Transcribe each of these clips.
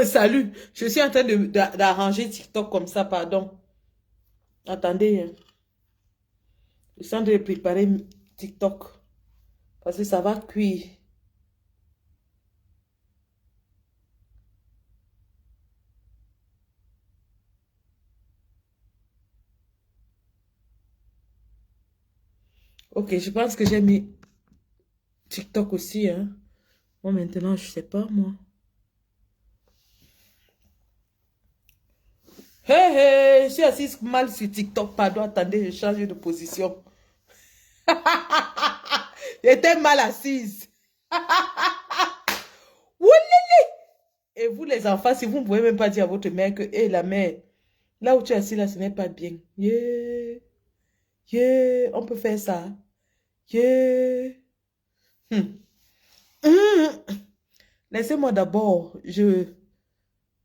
Salut, je suis en train d'arranger TikTok comme ça, pardon. Attendez, hein. Je suis en train de préparer TikTok parce que ça va cuire. Ok, je pense que j'ai mis TikTok aussi, hein. Moi, maintenant, je sais pas, moi. Hé, hé, je suis assise mal sur TikTok, pardon. Attendez, je change de position. J'étais mal assise. Oulili. Et vous, les enfants, si vous ne pouvez même pas dire à votre mère que, hé, la mère, là où tu es assis, là, ce n'est pas bien. Yeah, yeah, on peut faire ça. Yeah. Hmm. Hmm. Laissez-moi d'abord, je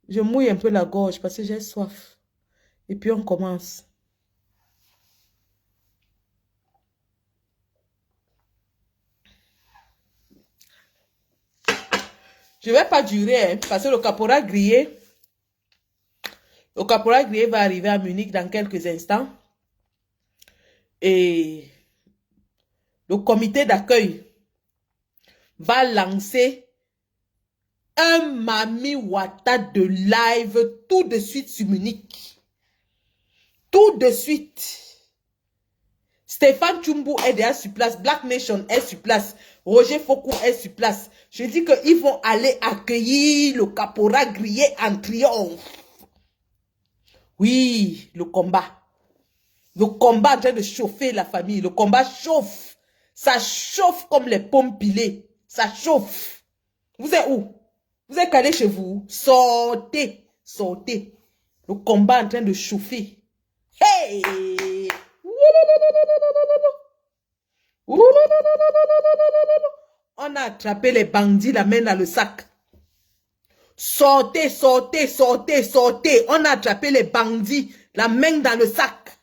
mouille un peu la gorge parce que j'ai soif. Et puis on commence. Je ne vais pas durer hein, parce que le caporal grillé va arriver à Munich dans quelques instants. Et le comité d'accueil va lancer un Mami Wata de live tout de suite sur Munich. Tout de suite. Stéphane Tchumbu est déjà sur place. Black Nation est sur place. Roger Foucault est sur place. Je dis qu'ils vont aller accueillir le caporal grillé en triomphe. Oui, le combat. Le combat en train de chauffer la famille. Le combat chauffe. Ça chauffe comme les pommes pilées. Ça chauffe. Vous êtes où? Vous êtes calé chez vous? Sortez. Sortez. Le combat en train de chauffer. Hey! On a attrapé les bandits, la main dans le sac. Sortez, sortez, sortez, sortez. On a attrapé les bandits, la main dans le sac.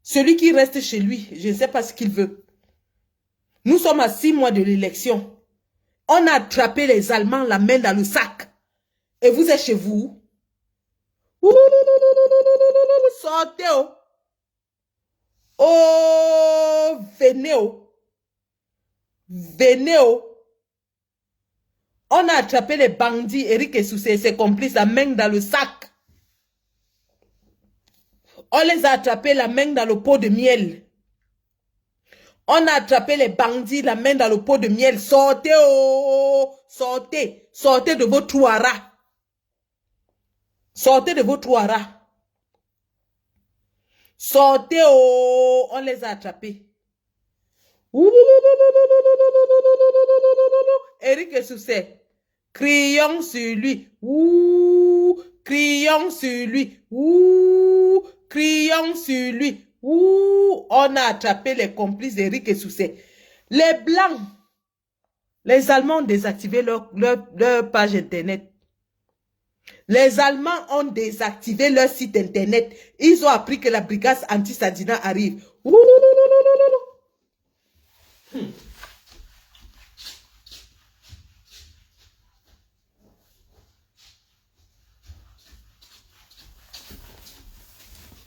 Celui qui reste chez lui, je ne sais pas ce qu'il veut. Nous sommes à 6 mois de l'élection. On a attrapé les Allemands, la main dans le sac. Et vous êtes chez vous. Sortez, oh. Oh, venez, oh. Venez, oh. On a attrapé les bandits, Eric et ses complices, la main dans le sac. On les a attrapés, la main dans le pot de miel. On a attrapé les bandits, la main dans le pot de miel. Sortez, oh, sortez. Sortez de vos trous à rats. Sortez de vos trous à rats. Sortez, oh, on les a attrapés. Eric et Soucet, crions sur lui. Ouh, crions sur lui. Ouh, crions sur lui. Ouh, on a attrapé les complices d'Eric et Soucet. Les Blancs, les Allemands ont désactivé leur page Internet. Les Allemands ont désactivé leur site Internet. Ils ont appris que la brigade anti-Sadina arrive. Ouh,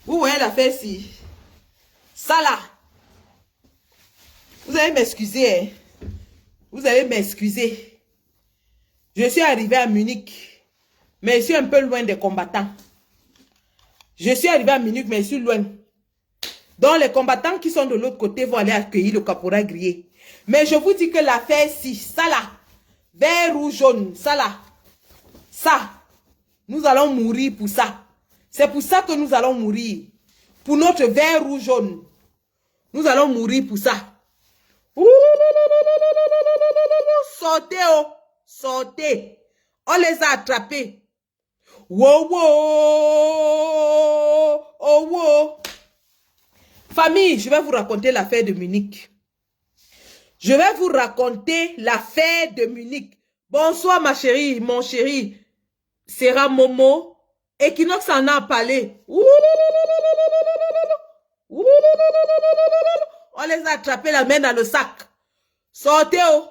vous voyez l'affaire si. Ça là. Vous allez m'excuser. Hein? Vous allez m'excuser. Je suis arrivé à Munich, mais je suis un peu loin des combattants. Je suis arrivé à Munich, mais je suis loin. Donc les combattants qui sont de l'autre côté vont aller accueillir le caporal grillé. Mais je vous dis que l'affaire si, ça là, vert, rouge, jaune, ça là, ça, nous allons mourir pour ça. C'est pour ça que nous allons mourir. Pour notre vert, rouge, jaune. Nous allons mourir pour ça. Sortez, oh, sortez. On les a attrapés. Wow, wow, oh, wow. Famille, je vais vous raconter l'affaire de Munich. Je vais vous raconter l'affaire de Munich. Bonsoir ma chérie, mon chéri. Sera Momo. Equinox en a parlé. On les a attrapés la main dans le sac. Sortez, oh.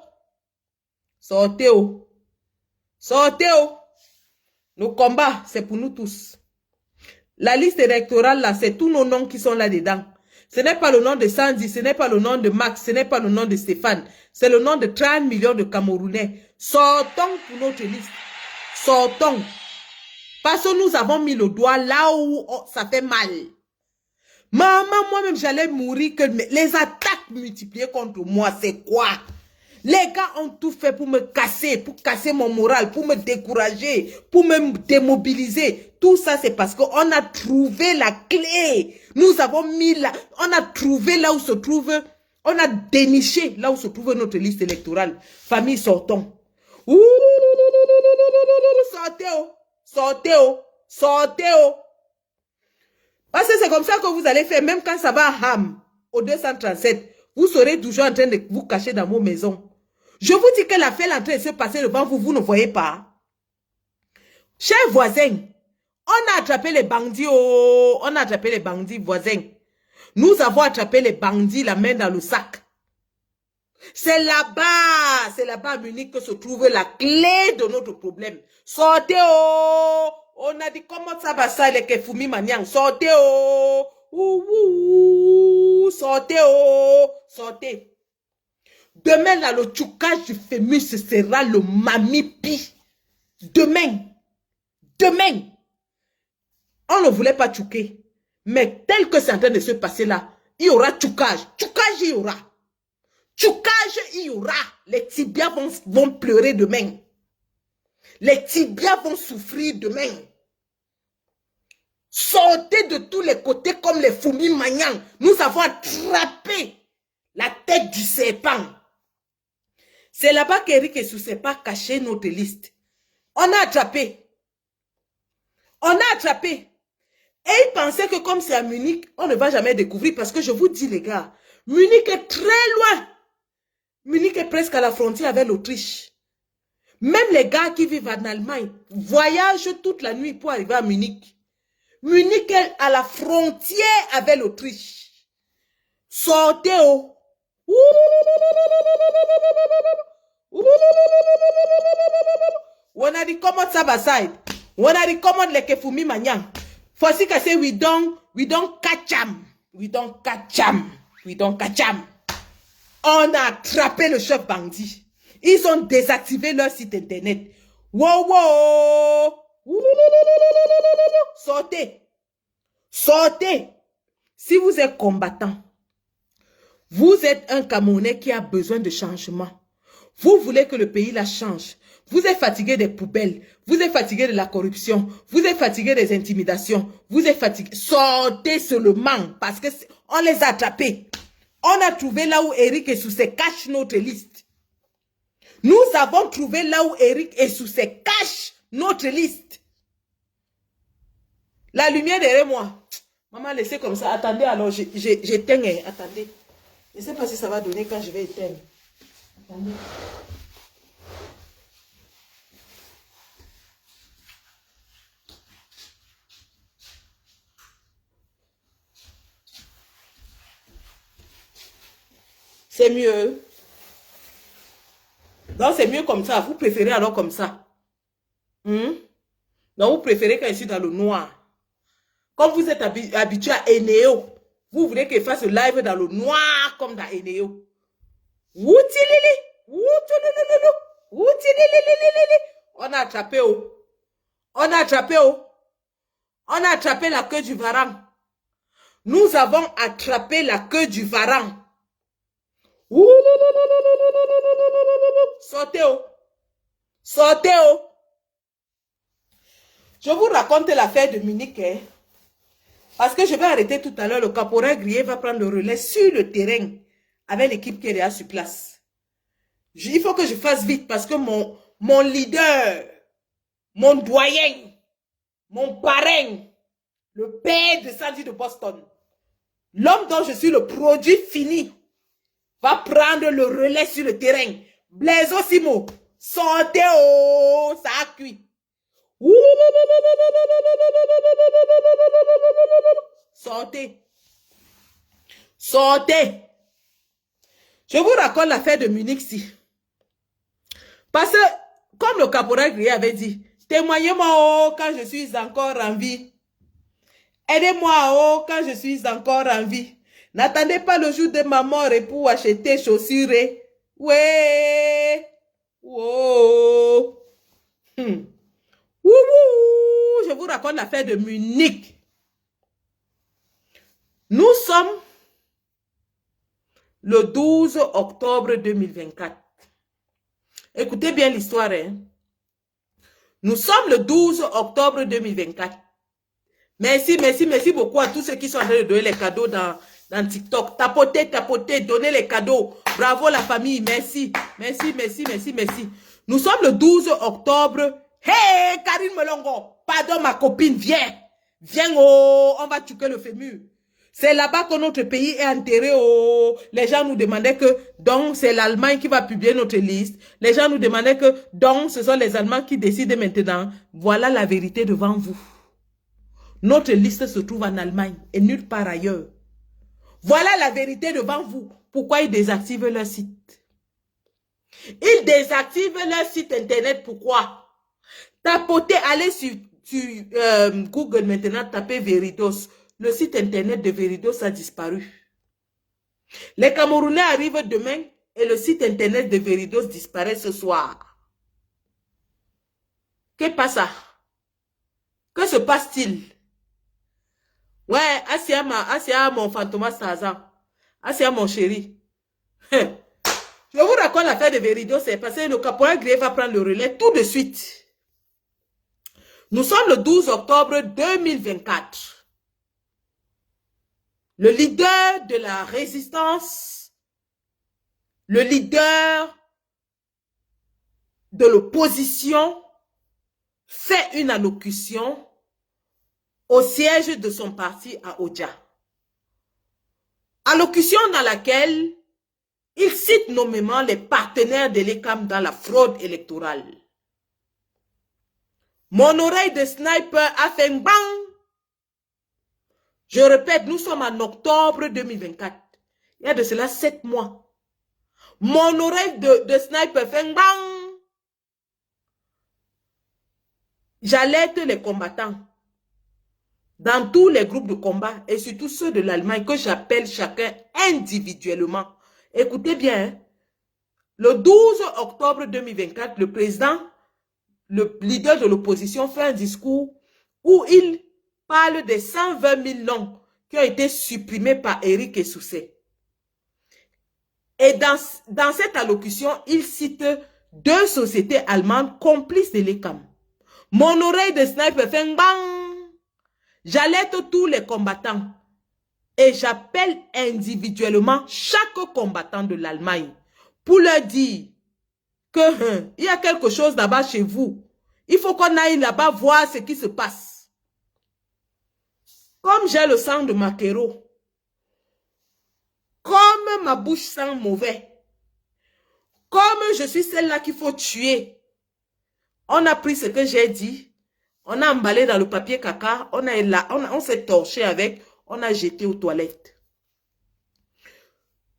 Sortez, oh. Sortez, oh. Le combat, c'est pour nous tous. La liste électorale, là, c'est tous nos noms qui sont là-dedans. Ce n'est pas le nom de Sandy, ce n'est pas le nom de Max, ce n'est pas le nom de Stéphane. C'est le nom de 30 millions de Camerounais. Sortons pour notre liste. Sortons. Parce que nous avons mis le doigt là où ça fait mal. Maman, moi-même, j'allais mourir. Que les attaques multipliées contre moi, c'est quoi? Les gars ont tout fait pour me casser, pour casser mon moral, pour me décourager, pour me démobiliser. Tout ça, c'est parce qu'on a trouvé la clé. Nous avons mis là, on a trouvé là où se trouve, on a déniché là où se trouve notre liste électorale. Famille, sortons. Ouh, sortez, oh, sortez, oh, sortez, oh. Parce que c'est comme ça que vous allez faire, même quand ça va à Ham, au 237, vous serez toujours en train de vous cacher dans vos maisons. Je vous dis que l'affaire est en train de se passer devant vous, vous ne voyez pas. Chers voisins, on a attrapé les bandits, oh, on a attrapé les bandits voisins. Nous avons attrapé les bandits, la main dans le sac. C'est là-bas à Munich que se trouve la clé de notre problème. Sortez, oh, on a dit comment ça va ça, les Kefumi Maniang, sortez, oh, sortez, oh, sortez. Demain, là, le tchoukage du fémus, ce sera le mamipi. Demain. On ne voulait pas tchouker. Mais tel que c'est en train de se passer là, il y aura tchoukage. Tchoukage, il y aura. Tchoukage, il y aura. Les tibias vont pleurer demain. Les tibias vont souffrir demain. Sortez de tous les côtés comme les fourmis magnans. Nous avons attrapé la tête du serpent. C'est là-bas qu'Eric et Soussé pas caché notre liste. On a attrapé. Et ils pensaient que comme c'est à Munich, on ne va jamais découvrir. Parce que je vous dis les gars, Munich est très loin. Munich est presque à la frontière avec l'Autriche. Même les gars qui vivent en Allemagne voyagent toute la nuit pour arriver à Munich. Munich est à la frontière avec l'Autriche. Sortez, oh. On a dit comment ça va side. On a dit comment les Kefumi Maniang. Voici que c'est we don't catch them. We don't catch them. On a attrapé le chef bandit. Ils ont désactivé leur site internet. Wow. Sortez. Si vous êtes combattant, vous êtes un Camerounais qui a besoin de changement. Vous voulez que le pays la change. Vous êtes fatigué des poubelles. Vous êtes fatigué de la corruption. Vous êtes fatigué des intimidations. Vous êtes fatigué. Sortez seulement parce que on les a attrapés. On a trouvé là où Eric et Soussé cachent notre liste. Nous avons trouvé là où Eric et Soussé cachent notre liste. La lumière derrière moi. Maman, laissez comme ça. Attendez alors, j'éteins. Attendez. Je ne sais pas si ça va donner quand je vais éteindre. Attendez. C'est mieux. Donc, c'est mieux comme ça. Vous préférez alors comme ça. Donc, vous préférez quand je suis dans le noir. Comme vous êtes habitué à Eneo, vous voulez qu'il fasse le live dans le noir comme dans Eneo. On a attrapé, oh. On a attrapé la queue du varan. Nous avons attrapé la queue du varan. Sortez, oh. Je vous raconte l'affaire de Munich, hein, parce que je vais arrêter tout à l'heure. Le caporal Grier va prendre le relais sur le terrain avec l'équipe qui est là sur place. Il faut que je fasse vite parce que mon leader, mon doyen, mon parrain, le père de Sandy de Boston, l'homme dont je suis le produit fini, va prendre le relais sur le terrain. Blaise Simo, sortez, oh, ça a cuit. Sortez. Je vous raconte l'affaire de Munich-ci. Parce que, comme le caporal Grier avait dit, Témoignez-moi, oh, quand je suis encore en vie. Aidez-moi, oh, quand je suis encore en vie. N'attendez pas le jour de ma mort et pour acheter chaussures. Ouais. Wow. Wouhou. Je vous raconte l'affaire de Munich. Nous sommes le 12 octobre 2024. Écoutez bien l'histoire. Hein? Nous sommes le 12 octobre 2024. Merci, merci, merci beaucoup à tous ceux qui sont en train de donner les cadeaux dans TikTok. Tapotez, tapotez, donnez les cadeaux. Bravo la famille, merci. Merci, merci, merci, merci. Nous sommes le 12 octobre. Hey, Karine Melongo, pardon ma copine, viens. Viens, oh, on va tuer le fémur. C'est là-bas que notre pays est enterré. Oh. Les gens nous demandaient que, donc, c'est l'Allemagne qui va publier notre liste. Les gens nous demandaient que, donc, ce sont les Allemands qui décident maintenant. Voilà la vérité devant vous. Notre liste se trouve en Allemagne et nulle part ailleurs. Voilà la vérité devant vous. Pourquoi ils désactivent leur site? Ils désactivent leur site internet. Pourquoi? Tapotez, allez sur Google maintenant, tapez Veridos. Le site internet de Veridos a disparu. Les Camerounais arrivent demain et le site internet de Veridos disparaît ce soir. Que passe? Que se passe-t-il? Ouais, Asia, mon fantomas Tarzan. Asia, mon chéri. Je vous raconte l'affaire de Veridos, c'est parce que le caporal Gré va prendre le relais tout de suite. Nous sommes le 12 octobre 2024. Le leader de la résistance, le leader de l'opposition fait une allocution au siège de son parti à Oja. Allocution dans laquelle il cite nommément les partenaires de l'ECAM dans la fraude électorale. Mon oreille de sniper a fait un bang. Je répète, nous sommes en octobre 2024. Il y a de cela 7 mois. Mon oreille de sniper fait un bang. J'alerte les combattants dans tous les groupes de combat et surtout ceux de l'Allemagne que j'appelle chacun individuellement. Écoutez bien, hein? Le 12 octobre 2024, le président, le leader de l'opposition fait un discours où il parle des 120 000 noms qui ont été supprimés par Eric Essoussé. Et dans cette allocution, il cite 2 sociétés allemandes complices de l'ECAM. Mon oreille de sniper fait un bang. J'alerte tous les combattants et j'appelle individuellement chaque combattant de l'Allemagne pour leur dire que il y a quelque chose là-bas chez vous. Il faut qu'on aille là-bas voir ce qui se passe. Comme j'ai le sang de Makero, comme ma bouche sent mauvais, comme je suis celle-là qu'il faut tuer, on a pris ce que j'ai dit, on a emballé dans le papier caca, on s'est torché avec, on a jeté aux toilettes.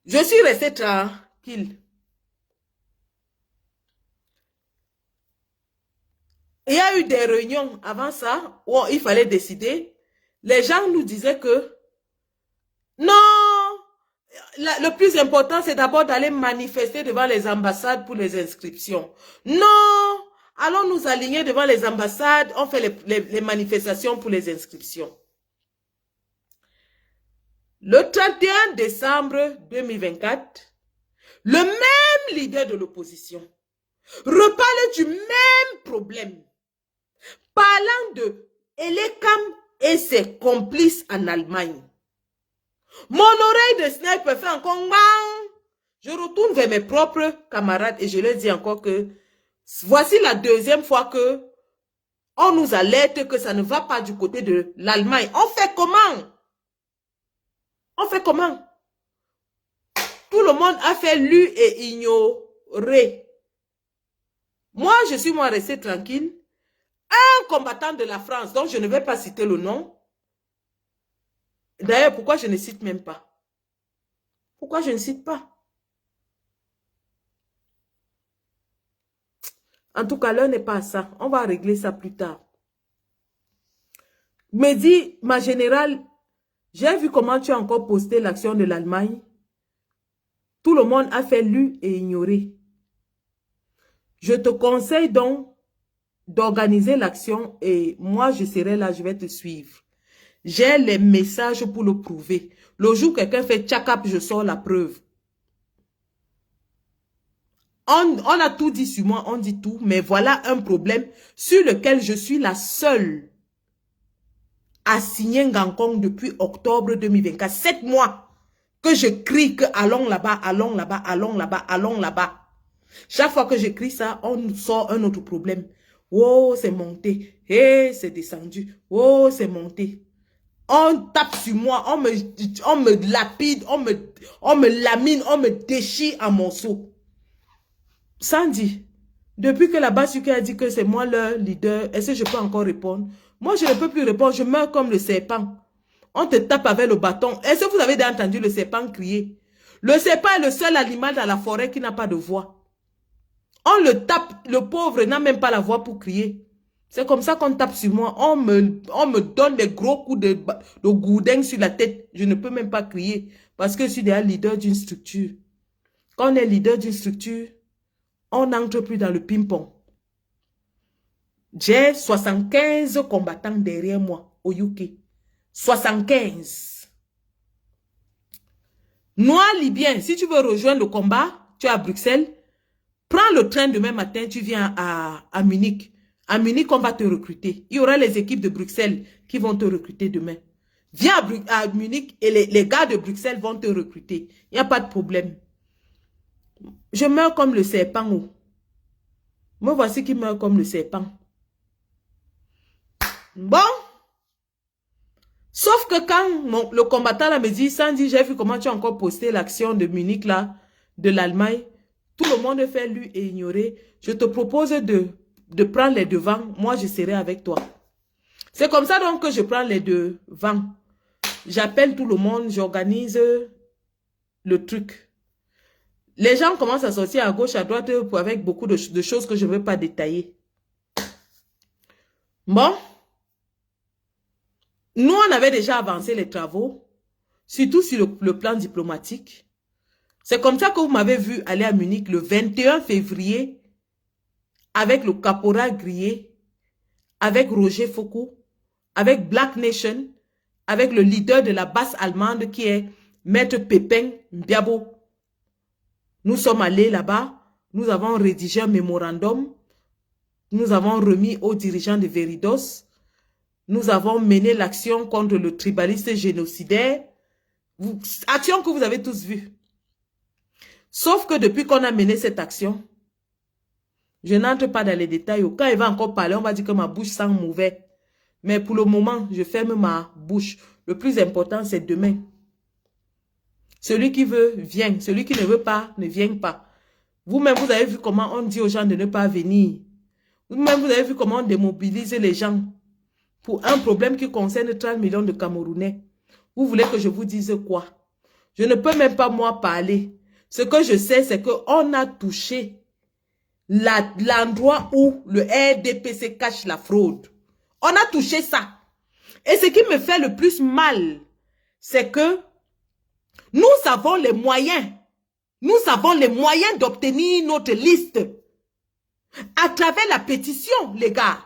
Je suis resté tranquille. Il y a eu des réunions avant ça où il fallait décider. Les gens nous disaient que non, le plus important c'est d'abord d'aller manifester devant les ambassades pour les inscriptions. Non, allons nous aligner devant les ambassades, on fait les manifestations pour les inscriptions. Le 31 décembre 2024, le même leader de l'opposition reparle du même problème, parlant de l'ECAM et ses complices en Allemagne. Mon oreille de sniper fait encore bang. Je retourne vers mes propres camarades et je leur dis encore que voici la 2e fois que on nous alerte que ça ne va pas du côté de l'Allemagne. On fait comment? On fait comment? Tout le monde a fait lu et ignoré. Moi, je suis resté tranquille. Un combattant de la France, dont je ne vais pas citer le nom. D'ailleurs, pourquoi je ne cite même pas? Pourquoi je ne cite pas? En tout cas, l'heure n'est pas à ça. On va régler ça plus tard. Me dit, ma générale, j'ai vu comment tu as encore posté l'action de l'Allemagne. Tout le monde a fait lu et ignoré. Je te conseille donc d'organiser l'action et moi, je serai là, je vais te suivre. J'ai les messages pour le prouver. Le jour où quelqu'un fait tchakap, je sors la preuve. On a tout dit sur moi, on dit tout, mais voilà un problème sur lequel je suis la seule à signer Ngangkong depuis octobre 2024. 7 mois que je crie que allons là-bas, allons là-bas, allons là-bas, allons là-bas. Chaque fois que j'écris ça, on sort un autre problème. Oh, c'est monté. Hey, c'est descendu. Oh, c'est monté. On tape sur moi, on me lapide, on me lamine, on me déchire en morceaux. Sandy, depuis que la Basuke a dit que c'est moi leur leader, est-ce que je peux encore répondre? Moi, je ne peux plus répondre, je meurs comme le serpent. On te tape avec le bâton. Est-ce que vous avez déjà entendu le serpent crier? Le serpent est le seul animal dans la forêt qui n'a pas de voix. On le tape, le pauvre n'a même pas la voix pour crier. C'est comme ça qu'on tape sur moi. On me donne des gros coups de gourdin sur la tête. Je ne peux même pas crier parce que je suis déjà leader d'une structure. Quand on est leader d'une structure, on n'entre plus dans le ping-pong. J'ai 75 combattants derrière moi au UK. 75. Noir libyen, si tu veux rejoindre le combat, tu es à Bruxelles, prends le train demain matin, tu viens à Munich. À Munich, on va te recruter. Il y aura les équipes de Bruxelles qui vont te recruter demain. Viens à Munich et les gars de Bruxelles vont te recruter. Il n'y a pas de problème. Je meurs comme le serpent. Oh. Me voici qui meurt comme le serpent. Bon. Sauf que quand le combattant là me dit, Sandy, j'ai vu comment tu as encore posté l'action de Munich là, de l'Allemagne. Tout le monde fait lu et ignorer. Je te propose de prendre les devants. Moi, je serai avec toi. C'est comme ça donc que je prends les devants. J'appelle tout le monde, j'organise le truc. Les gens commencent à sortir à gauche, à droite avec beaucoup de choses que je ne veux pas détailler. Bon. Nous, on avait déjà avancé les travaux, surtout sur le plan diplomatique. C'est comme ça que vous m'avez vu aller à Munich le 21 février avec le caporal Grillé, avec Roger Foucault, avec Black Nation, avec le leader de la base allemande qui est Maître Pépin Mbiabo. Nous sommes allés là-bas, nous avons rédigé un mémorandum, nous avons remis aux dirigeants de Veridos, nous avons mené l'action contre le tribaliste génocidaire, action que vous avez tous vue. Sauf que depuis qu'on a mené cette action, je n'entre pas dans les détails. Quand il va encore parler, on va dire que ma bouche sent mauvais. Mais pour le moment, je ferme ma bouche. Le plus important, c'est demain. Celui qui veut, vient. Celui qui ne veut pas, ne vient pas. Vous-même, vous avez vu comment on dit aux gens de ne pas venir. Vous-même, vous avez vu comment on démobilise les gens pour un problème qui concerne 30 millions de Camerounais. Vous voulez que je vous dise quoi? Je ne peux même pas, moi, parler. Ce que je sais, c'est qu'on a touché l'endroit où le RDPC cache la fraude. On a touché ça. Et ce qui me fait le plus mal, c'est que nous avons les moyens. Nous avons les moyens d'obtenir notre liste à travers la pétition, les gars.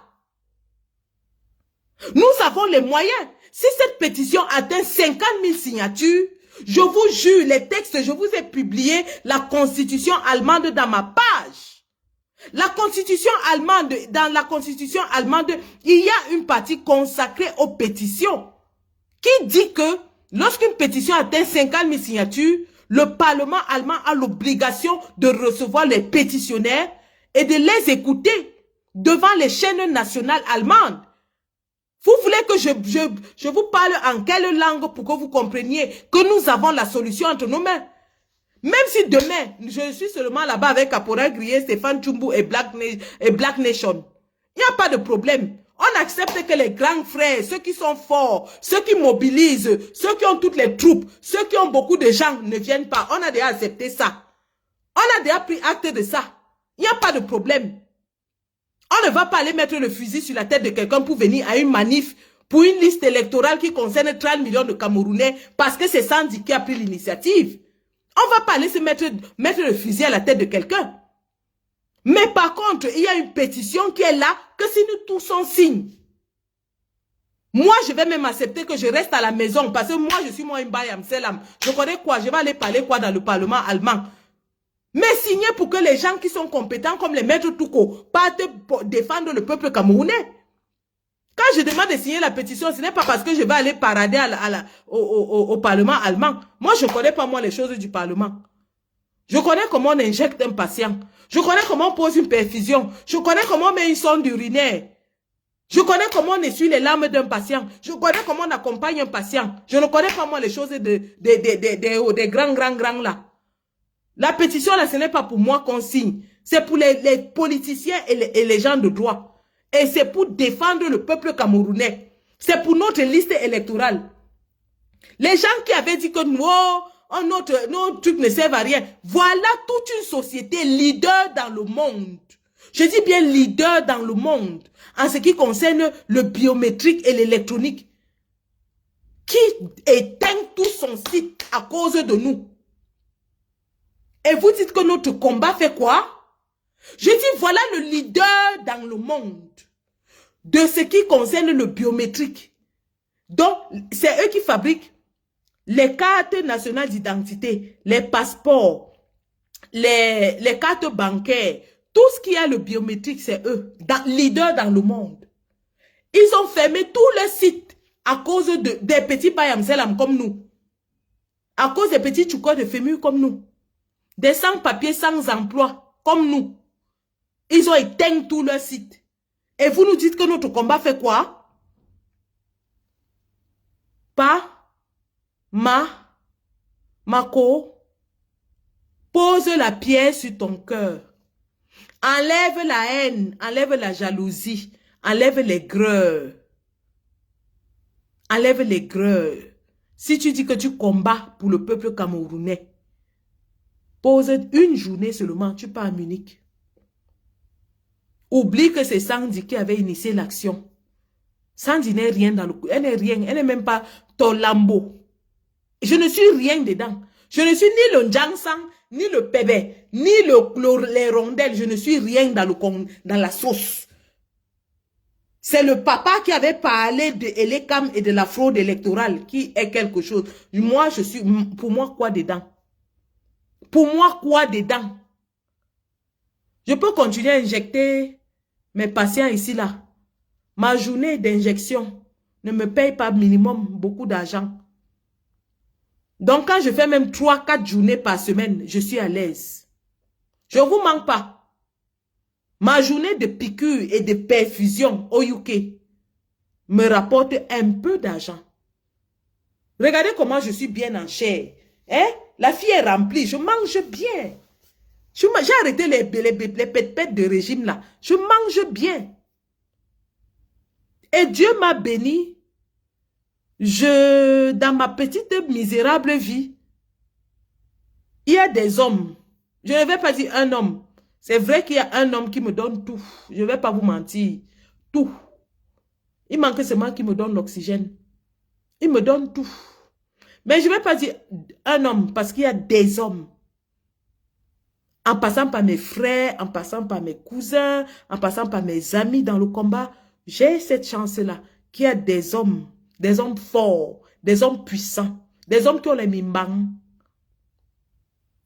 Nous avons les moyens. Si cette pétition atteint 50 000 signatures, je vous jure, les textes, je vous ai publié la constitution allemande dans ma page. La constitution allemande, dans la constitution allemande, il y a une partie consacrée aux pétitions qui dit que lorsqu'une pétition atteint 50 000 signatures, le Parlement allemand a l'obligation de recevoir les pétitionnaires et de les écouter devant les chaînes nationales allemandes. Vous voulez que je vous parle en quelle langue pour que vous compreniez que nous avons la solution entre nos mains? Même si demain, je suis seulement là-bas avec Caporal Grillé, Stéphane Tchumbu et Black Nation. Il n'y a pas de problème. On accepte que les grands frères, ceux qui sont forts, ceux qui mobilisent, ceux qui ont toutes les troupes, ceux qui ont beaucoup de gens ne viennent pas. On a déjà accepté ça. On a déjà pris acte de ça. Il n'y a pas de problème. On ne va pas aller mettre le fusil sur la tête de quelqu'un pour venir à une manif pour une liste électorale qui concerne 30 millions de Camerounais parce que c'est Sandy qui a pris l'initiative. On ne va pas aller se mettre le fusil à la tête de quelqu'un. Mais par contre, il y a une pétition qui est là que si nous tous on signe. Moi, je vais même accepter que je reste à la maison parce que moi, je suis moi une bayam selam. Je connais quoi? Je vais aller parler quoi dans le Parlement allemand? Mais signer pour que les gens qui sont compétents comme les maîtres Touko partent défendre le peuple camerounais. Quand je demande de signer la pétition, ce n'est pas parce que je vais aller parader au Parlement allemand. Moi, je ne connais pas moi les choses du Parlement. Je connais comment on injecte un patient. Je connais comment on pose une perfusion. Je connais comment on met une sonde urinaire. Je connais comment on essuie les larmes d'un patient. Je connais comment on accompagne un patient. Je ne connais pas moi les choses des grands là. La pétition là, ce n'est pas pour moi qu'on signe. C'est pour les politiciens et les gens de droit. Et c'est pour défendre le peuple camerounais. C'est pour notre liste électorale. Les gens qui avaient dit que nos trucs ne servent à rien. Voilà toute une société leader dans le monde. Je dis bien leader dans le monde. En ce qui concerne le biométrique et l'électronique. Qui éteint tout son site à cause de nous. Et vous dites que notre combat fait quoi? Je dis voilà le leader dans le monde. De ce qui concerne le biométrique. Donc, c'est eux qui fabriquent les cartes nationales d'identité, les passeports, les cartes bancaires, tout ce qui a le biométrique, c'est eux, leaders dans le monde. Ils ont fermé tous les sites à cause des petits bayamselam comme nous. À cause des petits tchoukos de fémur comme nous. Des sans-papiers, sans emploi comme nous. Ils ont éteint tous leurs sites. Et vous nous dites que notre combat fait quoi? Pas Mako, pose la pierre sur ton cœur. Enlève la haine, enlève la jalousie, enlève les greurs. Enlève les greurs. Si tu dis que tu combats pour le peuple camerounais, pose une journée seulement, tu pars à Munich. Oublie que c'est Sandy qui avait initié l'action. Sandy n'est rien dans le coup. Elle n'est rien. Elle n'est même pas ton lambeau. Je ne suis rien dedans. Je ne suis ni le Njangsang, ni le Pébé, ni les rondelles. Je ne suis rien dans la sauce. C'est le papa qui avait parlé de Elekam et de la fraude électorale qui est quelque chose. Moi, je suis... Pour moi, quoi dedans? Pour moi, quoi dedans? Je peux continuer à injecter mes patients ici, là. Ma journée d'injection ne me paye pas minimum beaucoup d'argent. Donc, quand je fais même 3-4 journées par semaine, je suis à l'aise. Je ne vous manque pas. Ma journée de piqûre et de perfusion au UK me rapporte un peu d'argent. Regardez comment je suis bien en chair. Hein? La fille est remplie, je mange bien. J'ai arrêté les pètes de régime là. Je mange bien. Et Dieu m'a béni. Dans ma petite misérable vie, il y a des hommes. Je ne vais pas dire un homme. C'est vrai qu'il y a un homme qui me donne tout. Je ne vais pas vous mentir. Tout. Il manque seulement qu'il me donne l'oxygène. Il me donne tout. Mais je ne vais pas dire un homme parce qu'il y a des hommes. En passant par mes frères, en passant par mes cousins, en passant par mes amis dans le combat, j'ai cette chance-là qu'il y a des hommes forts, des hommes puissants, des hommes qui ont les mimbang,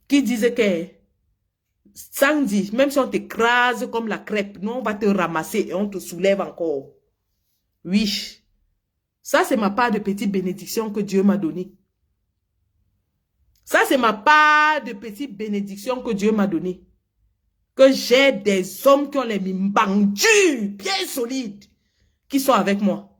qui disent que, Sandy, même si on t'écrase comme la crêpe, nous on va te ramasser et on te soulève encore. Oui, ça c'est ma part de petite bénédiction que Dieu m'a donnée. Ça, c'est ma part de petite bénédiction que Dieu m'a donnée. Que j'ai des hommes qui ont les mimbang durs, bien solides, qui sont avec moi.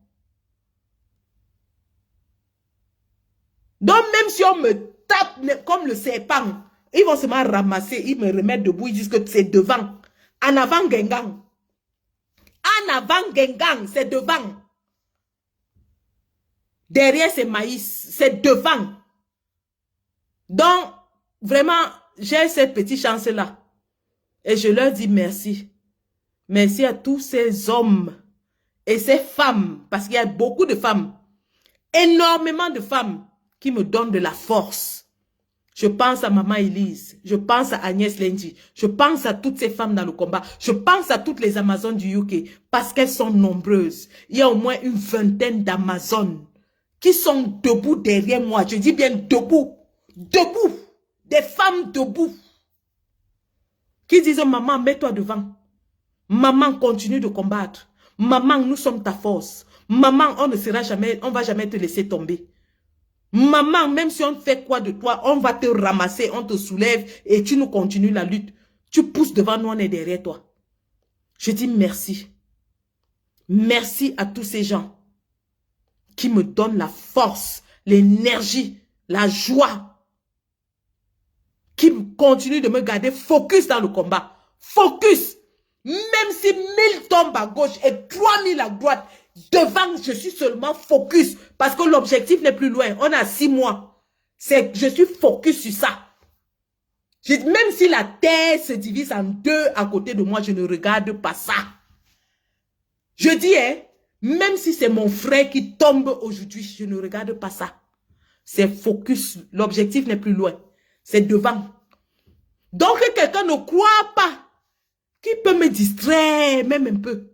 Donc, même si on me tape comme le serpent, ils vont se ramasser, ils me remettent debout, ils disent que c'est devant. En avant, Gengang. En avant, Gengang, c'est devant. Derrière, c'est maïs, c'est devant. Donc, vraiment, j'ai cette petite chance-là. Et je leur dis merci. Merci à tous ces hommes et ces femmes, parce qu'il y a beaucoup de femmes, énormément de femmes qui me donnent de la force. Je pense à Maman Elise, je pense à Agnès Lendi, je pense à toutes ces femmes dans le combat, je pense à toutes les Amazones du UK, parce qu'elles sont nombreuses. Il y a au moins une vingtaine d'Amazones qui sont debout derrière moi. Je dis bien debout, debout, des femmes debout, qui disent, maman, mets-toi devant. Maman, continue de combattre. Maman, nous sommes ta force. Maman, on ne sera jamais, on va jamais te laisser tomber. Maman, même si on fait quoi de toi, on va te ramasser, on te soulève et tu nous continues la lutte. Tu pousses devant nous, on est derrière toi. Je dis merci. Merci à tous ces gens qui me donnent la force, l'énergie, la joie, qui continuent de me garder focus dans le combat. Focus. Même si 1000 tombent à gauche et 3000 à droite, devant, je suis seulement focus. Parce que l'objectif n'est plus loin. On a 6 mois. Je suis focus sur ça. Même si la terre se divise en deux à côté de moi, je ne regarde pas ça. Je dis, hein, même si c'est mon frère qui tombe aujourd'hui, je ne regarde pas ça. C'est focus. L'objectif n'est plus loin. C'est devant. Donc, quelqu'un ne croit pas qui peut me distraire, même un peu.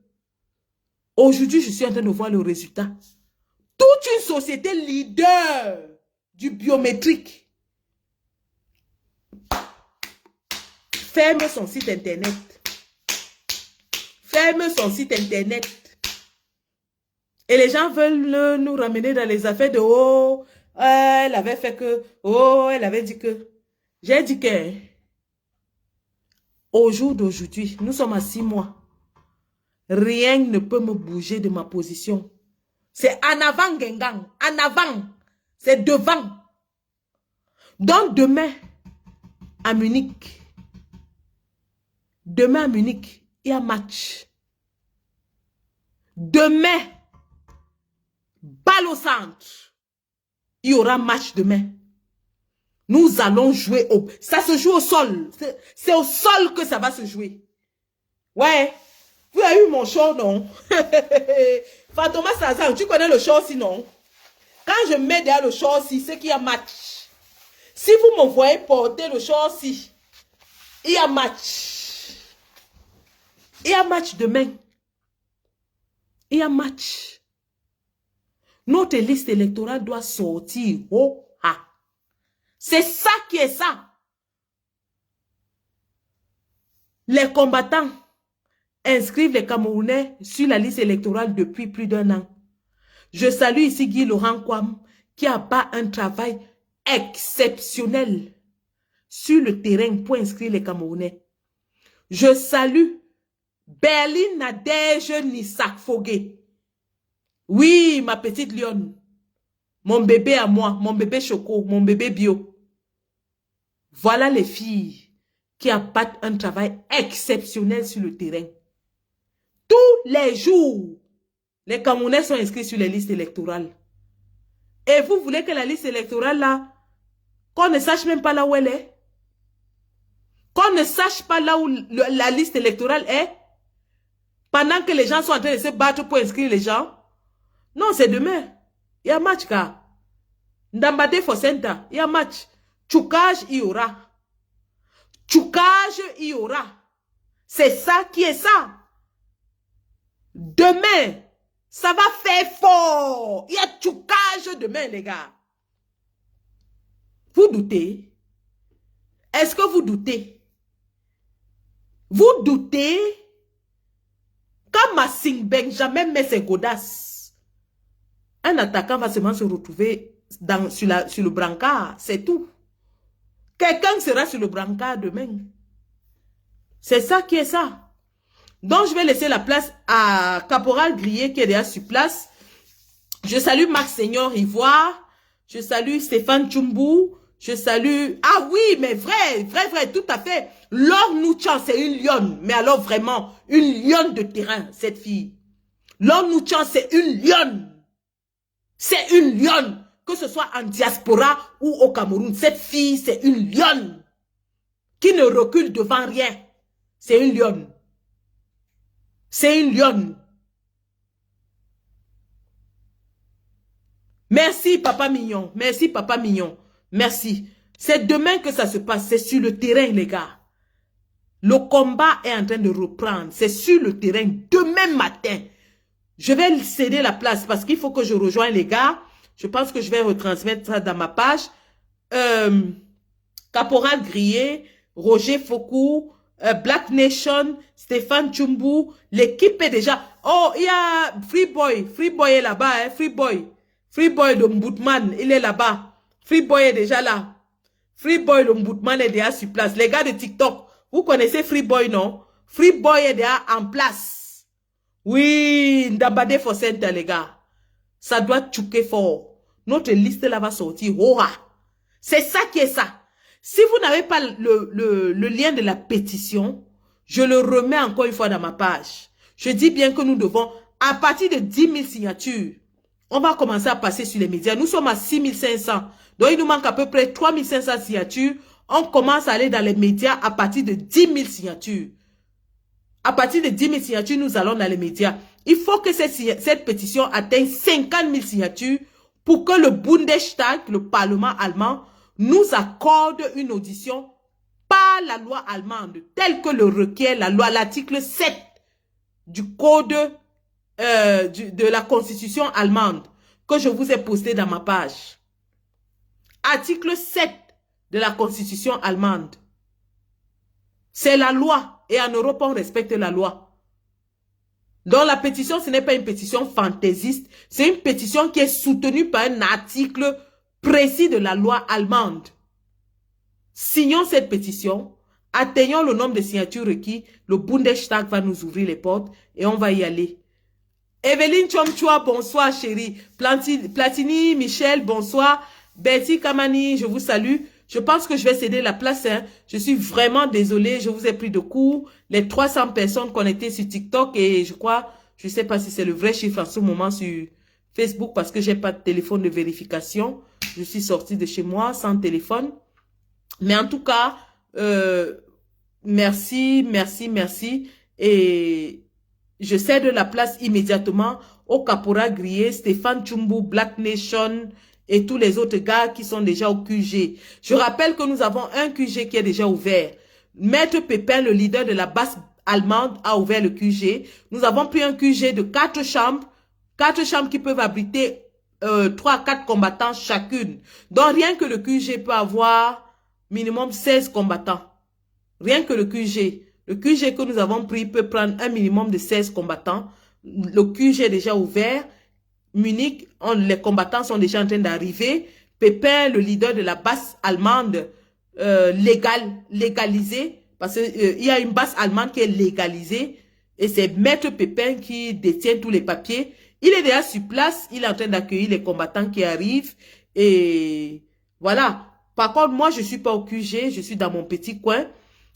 Aujourd'hui, je suis en train de voir le résultat. Toute une société leader du biométrique ferme son site internet. Ferme son site internet. Et les gens veulent nous ramener dans les affaires de « Oh, elle avait fait que... Oh, elle avait dit que... » J'ai dit que... Au jour d'aujourd'hui, nous sommes à 6 mois. Rien ne peut me bouger de ma position. C'est en avant, Gengang. En avant. C'est devant. Donc, demain, à Munich, il y a match. Demain, balle au centre. Il y aura match demain. Nous allons jouer au... Ça se joue au sol. C'est au sol que ça va se jouer. Ouais. Vous avez eu mon show, non? Fantoma Sazan, tu connais le show aussi, non? Quand je mets derrière le show aussi, c'est qu'il y a match. Si vous me voyez porter le show aussi, il y a match. Il y a match demain. Il y a match. Notre liste électorale doit sortir. Oh, ah. C'est ça qui est ça. Les combattants inscrivent les Camerounais sur la liste électorale depuis plus d'1 an. Je salue ici Guy Laurent Kwam qui a pas un travail exceptionnel sur le terrain pour inscrire les Camerounais. Je salue Berlin Nadège Nissak Fogué. Oui, ma petite lionne. Mon bébé à moi, mon bébé Choco, mon bébé bio. Voilà les filles qui abattent un travail exceptionnel sur le terrain. Tous les jours, les Camerounais sont inscrits sur les listes électorales. Et vous voulez que la liste électorale là, qu'on ne sache même pas là où elle est? Qu'on ne sache pas là où la liste électorale est? Pendant que les gens sont en train de se battre pour inscrire les gens? Non, c'est demain. Il y a match, car. Ndambade Fosenta, il y a match. Tchoukage, il y aura. Tchoukage, il y aura. C'est ça qui est ça. Demain, ça va faire fort. Il y a tchoukage demain, les gars. Vous doutez? Est-ce que vous doutez? Vous doutez? Quand Massing Benjamin met ses godasses, un attaquant va seulement se retrouver sur le brancard. C'est tout. Quelqu'un sera sur le brancard demain. C'est ça qui est ça. Donc, je vais laisser la place à Caporal Grillé qui est déjà sur place. Je salue Marc Seigneur Ivoire. Je salue Stéphane Tchoumbou. Je salue... Ah oui, mais vrai, tout à fait. Laure Nouchan, c'est une lionne. Mais alors vraiment, une lionne de terrain, cette fille. Laure Nouchan, c'est une lionne. C'est une lionne. Que ce soit en diaspora ou au Cameroun. Cette fille, c'est une lionne. Qui ne recule devant rien. C'est une lionne. C'est une lionne. Merci, papa mignon. Merci, papa mignon. Merci. C'est demain que ça se passe. C'est sur le terrain, les gars. Le combat est en train de reprendre. C'est sur le terrain. Demain matin, je vais céder la place parce qu'il faut que je rejoigne les gars. Je pense que je vais retransmettre ça dans ma page. Caporal Grillé, Roger Foucault, Black Nation, Stéphane Chumbu. L'équipe est déjà... Oh, il y a Free Boy. Free Boy est là-bas, hein? Free Boy. Free Boy de Mboutman, il est là-bas. Free Boy est déjà là. Free Boy de Mboutman est déjà sur place. Les gars de TikTok, vous connaissez Free Boy, non? Free Boy est déjà en place. Oui, Ndabade for Center, les gars. Ça doit tchouquer fort. Notre liste là va sortir. C'est ça qui est ça. Si vous n'avez pas le lien de la pétition, je le remets encore une fois dans ma page. Je dis bien que nous devons, à partir de 10 000 signatures, on va commencer à passer sur les médias. Nous sommes à 6 500. Donc, il nous manque à peu près 3 500 signatures. On commence à aller dans les médias à partir de 10 000 signatures. À partir de 10 000 signatures, nous allons dans les médias. Il faut que cette pétition atteigne 50 000 signatures pour que le Bundestag, le Parlement allemand, nous accorde une audition par la loi allemande, telle que le requiert la loi, l'article 7 du code de la constitution allemande, que je vous ai posté dans ma page. Article 7 de la constitution allemande. C'est la loi. Et en Europe, on respecte la loi. Donc la pétition, ce n'est pas une pétition fantaisiste. C'est une pétition qui est soutenue par un article précis de la loi allemande. Signons cette pétition. Atteignons le nombre de signatures requis. Le Bundestag va nous ouvrir les portes et on va y aller. Evelyne Chomchua, bonsoir chérie. Platini, Michel, bonsoir. Betty Kamani, je vous salue. Je pense que je vais céder la place. Hein. Je suis vraiment désolée. Je vous ai pris de court. Les 300 personnes connectées sur TikTok et je crois, je ne sais pas si c'est le vrai chiffre en ce moment sur Facebook parce que j'ai pas de téléphone de vérification. Je suis sortie de chez moi sans téléphone. Mais en tout cas, merci. Et je cède la place immédiatement au Caporal Grillé, Stéphane Chumbu, Black Nation et tous les autres gars qui sont déjà au QG. Je rappelle que nous avons un QG qui est déjà ouvert. Maître Pépin, le leader de la base allemande, a ouvert le QG. Nous avons pris un QG de 4 chambres. 4 chambres qui peuvent abriter 3 à 4 combattants chacune. Donc rien que le QG peut avoir minimum 16 combattants. Rien que le QG. Le QG que nous avons pris peut prendre un minimum de 16 combattants. Le QG est déjà ouvert. Munich, les combattants sont déjà en train d'arriver. Pépin, le leader de la base allemande, légalisée, parce qu'il y a une base allemande qui est légalisée, et c'est Maître Pépin qui détient tous les papiers. Il est déjà sur place, il est en train d'accueillir les combattants qui arrivent, et voilà. Par contre, moi, je suis pas au QG, je suis dans mon petit coin,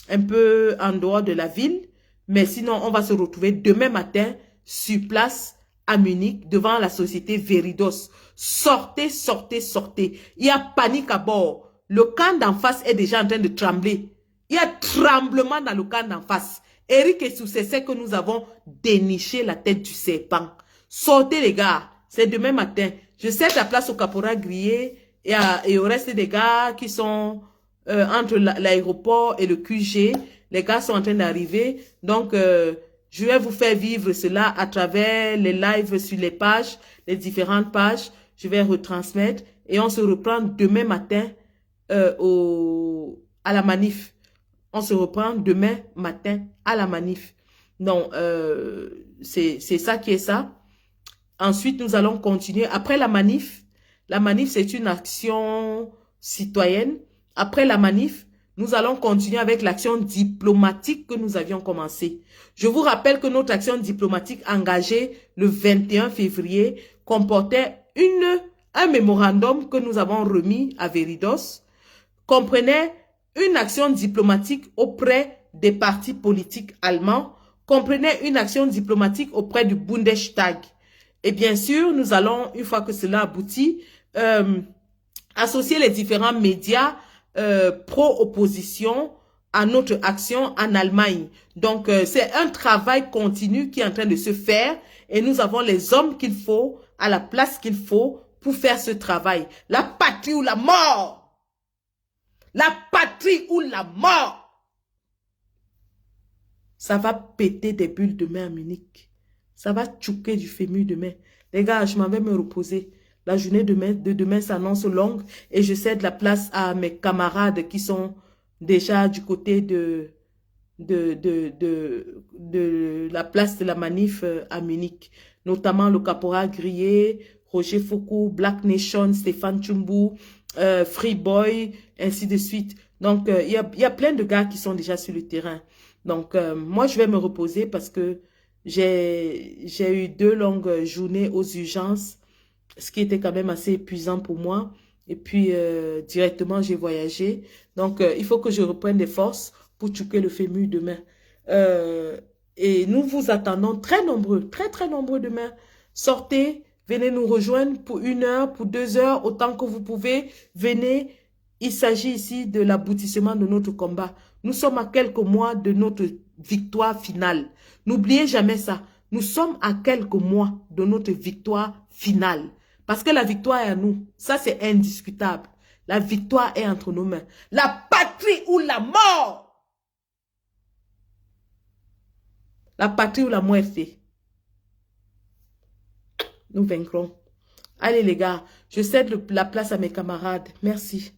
un peu en dehors de la ville, mais sinon, on va se retrouver demain matin sur place, à Munich, devant la société Veridos. Sortez. Il y a panique à bord. Le camp d'en face est déjà en train de trembler. Il y a tremblement dans le camp d'en face. Eric et Soussé, c'est que nous avons déniché la tête du serpent. Sortez les gars. C'est demain matin. Je cède la place au Caporal Grillé et au reste des gars qui sont entre l'aéroport et le QG. Les gars sont en train d'arriver. Donc, je vais vous faire vivre cela à travers les lives sur les pages, les différentes pages. Je vais retransmettre et on se reprend demain matin à la manif. On se reprend demain matin à la manif. Non, c'est ça qui est ça. Ensuite, nous allons continuer. Après la manif, c'est une action citoyenne. Après la manif, nous allons continuer avec l'action diplomatique que nous avions commencé. Je vous rappelle que notre action diplomatique engagée le 21 février comportait un mémorandum que nous avons remis à Veridos, comprenait une action diplomatique auprès des partis politiques allemands, comprenait une action diplomatique auprès du Bundestag. Et bien sûr, nous allons, une fois que cela aboutit, associer les différents médias pro-opposition à notre action en Allemagne. Donc, c'est un travail continu qui est en train de se faire et nous avons les hommes qu'il faut à la place qu'il faut pour faire ce travail. La patrie ou la mort. La patrie ou la mort. Ça va péter des bulles demain à Munich. Ça va tchouquer du fémur demain. Les gars, je m'en vais me reposer. La journée de demain s'annonce longue et je cède la place à mes camarades qui sont déjà du côté de la place de la manif à Munich. Notamment le caporal Grillé, Roger Foucault, Black Nation, Stéphane Tchumbu, Free Boy, ainsi de suite. Donc, il y a plein de gars qui sont déjà sur le terrain. Donc, moi, je vais me reposer parce que j'ai eu 2 longues journées aux urgences, ce qui était quand même assez épuisant pour moi. Et puis, directement, j'ai voyagé. Donc, il faut que je reprenne des forces pour tchouquer le fémur demain. Et nous vous attendons très nombreux, très, très nombreux demain. Sortez, venez nous rejoindre pour 1 heure, pour 2 heures, autant que vous pouvez. Venez. Il s'agit ici de l'aboutissement de notre combat. Nous sommes à quelques mois de notre victoire finale. N'oubliez jamais ça. Nous sommes à quelques mois de notre victoire finale. Parce que la victoire est à nous. Ça, c'est indiscutable. La victoire est entre nos mains. La patrie ou la mort. La patrie ou la muerte. Nous vaincrons. Allez les gars, je cède la place à mes camarades. Merci.